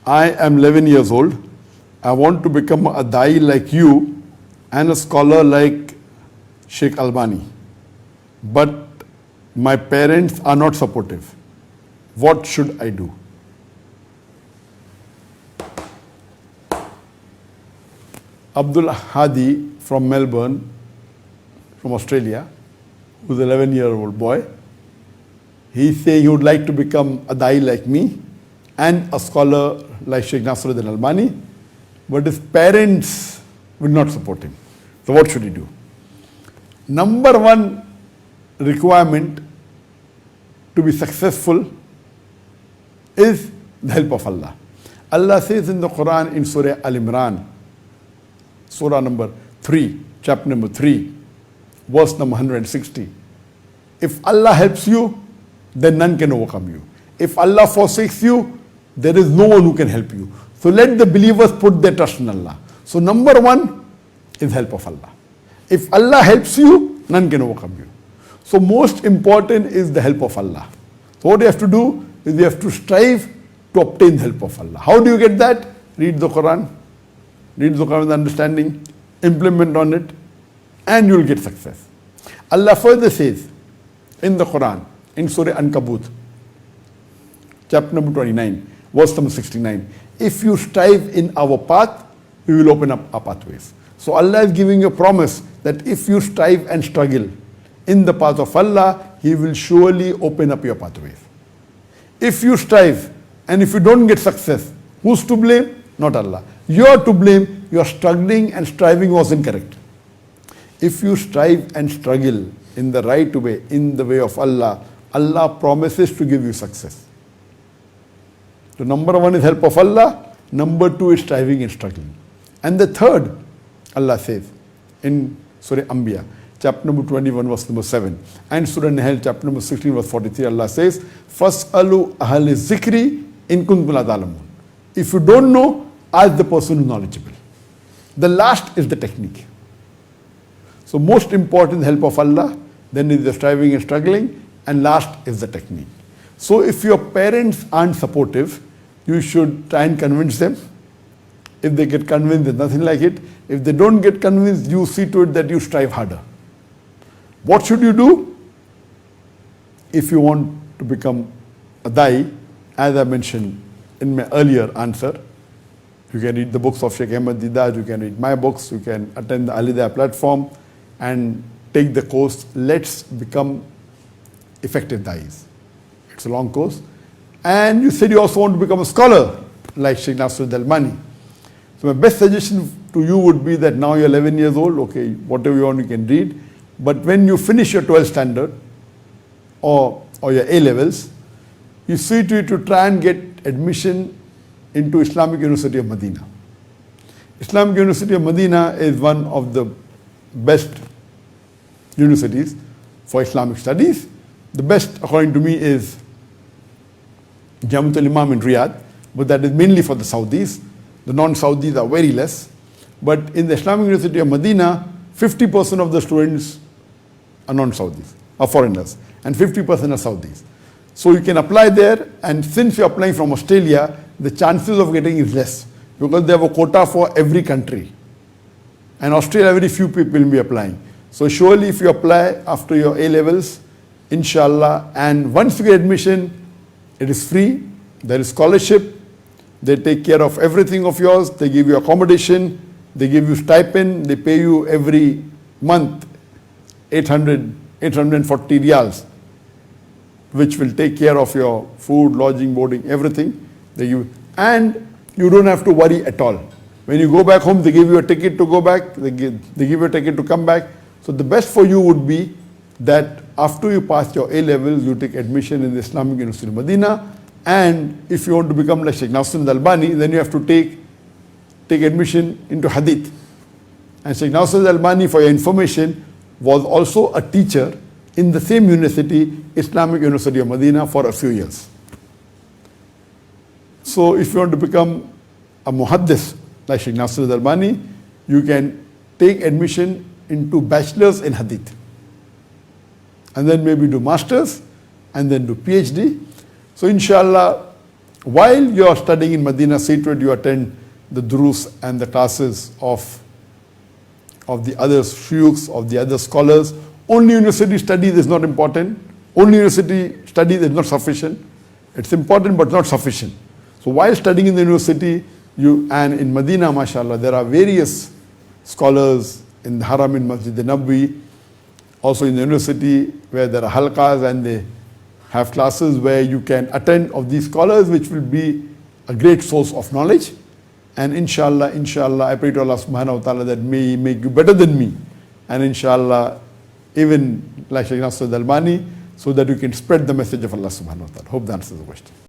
I am 11 years old. I want to become a da'i like you and a scholar like Sheikh Albani. But my parents are not supportive. What should I do? Abdul Hadi from Melbourne, from Australia, who's an 11-year-old boy. He's saying he would like to become a da'i like me and a scholar like Sheikh Nasruddin Albani, but his parents will not support him. So what should he do? Number one requirement to be successful is the help of Allah. Allah says in the Quran in Surah Al-Imran, Surah number 3, chapter number 3, verse number 160. If Allah helps you, then none can overcome you. If Allah forsakes you, there is no one who can help you. So let the believers put their trust in Allah. So number one is help of Allah. If Allah helps you, none can overcome you. So most important is the help of Allah. So what you have to do is you have to strive to obtain the help of Allah. How do you get that? Read the Quran. Read the Quran with understanding, implement on it, and you will get success. Allah further says in the Quran, in Surah Ankabut, chapter number 29, verse number 69, if you strive in our path, we will open up our pathways. So Allah is giving you a promise that if you strive and struggle in the path of Allah, He will surely open up your pathways. If you strive and if you don't get success, who's to blame? Not Allah. You are to blame. Your struggling and striving was incorrect. If you strive and struggle in the right way, in the way of Allah, Allah promises to give you success. So number one is help of Allah. Number two is striving and struggling. And the third, Allah says in Surah Anbiya, chapter number 21, verse number 7, and Surah Nahl, chapter number 16, verse 43, Allah says, "Fas'alu ahli zikri in kuntum la ta'lamun." If you don't know, ask the person who is knowledgeable. The last is the technique. So most important is help of Allah, then is the striving and struggling, and last is the technique. So if your parents aren't supportive, you should try and convince them. If they get convinced, there's nothing like it. If they don't get convinced, you see to it that you strive harder. What should you do? If you want to become a da'i, as I mentioned in my earlier answer, you can read the books of Sheikh Ahmad Didat, you can read my books, you can attend the Alidaya platform and take the course, Let's Become Effective Da'is. It's a long course. And you said you also want to become a scholar like Sheikh Nasruddin Albani. So my best suggestion to you would be that now you're 11 years old, okay, whatever you want you can read. But when you finish your 12th standard or your A-levels, you see to it to try and get admission into Islamic University of Medina. Islamic University of Medina is one of the best universities for Islamic studies. The best, according to me, is Jamiatul Imam in Riyadh, but that is mainly for the Saudis. The non-Saudis are very less. But in the Islamic University of Medina, 50% of the students are non-Saudis, are foreigners, and 50% are Saudis. So you can apply there, and since you're applying from Australia, the chances of getting is less, because they have a quota for every country. And Australia, very few people will be applying. So surely if you apply after your A-levels, inshallah, and once you get admission, it is free, there is scholarship, they take care of everything of yours, they give you accommodation, they give you stipend, they pay you every month 840 riyals, which will take care of your food, lodging, boarding, everything. And you don't have to worry at all. When you go back home, they give you a ticket to go back, they give you a ticket to come back. So the best for you would be that after you pass your A-levels, you take admission in the Islamic University of Medina, and if you want to become like Sheikh Nasruddin Albani, then you have to take admission into Hadith. And Sheikh Nasruddin Albani, for your information, was also a teacher in the same university, Islamic University of Medina, for a few years. So if you want to become a muhaddis like Sheikh Nasruddin Albani, you can take admission into bachelor's in Hadith, and then maybe do masters, and then do PhD. So inshallah, while you are studying in Medina, see to it you attend the durus and the classes of the other shuyukhs, of the other scholars. Only university studies is not important. Only university studies is not sufficient. It's important but not sufficient. So while studying in the university, and in Medina, mashallah, there are various scholars in the Haram, in Masjid al-Nabwi, also in the university where there are halqas and they have classes where you can attend of these scholars, which will be a great source of knowledge. And inshallah, I pray to Allah subhanahu wa ta'ala that may He make you better than me. And inshallah, even like Shaykh Nasr al-Albani, so that you can spread the message of Allah subhanahu wa ta'ala. Hope that answers the question.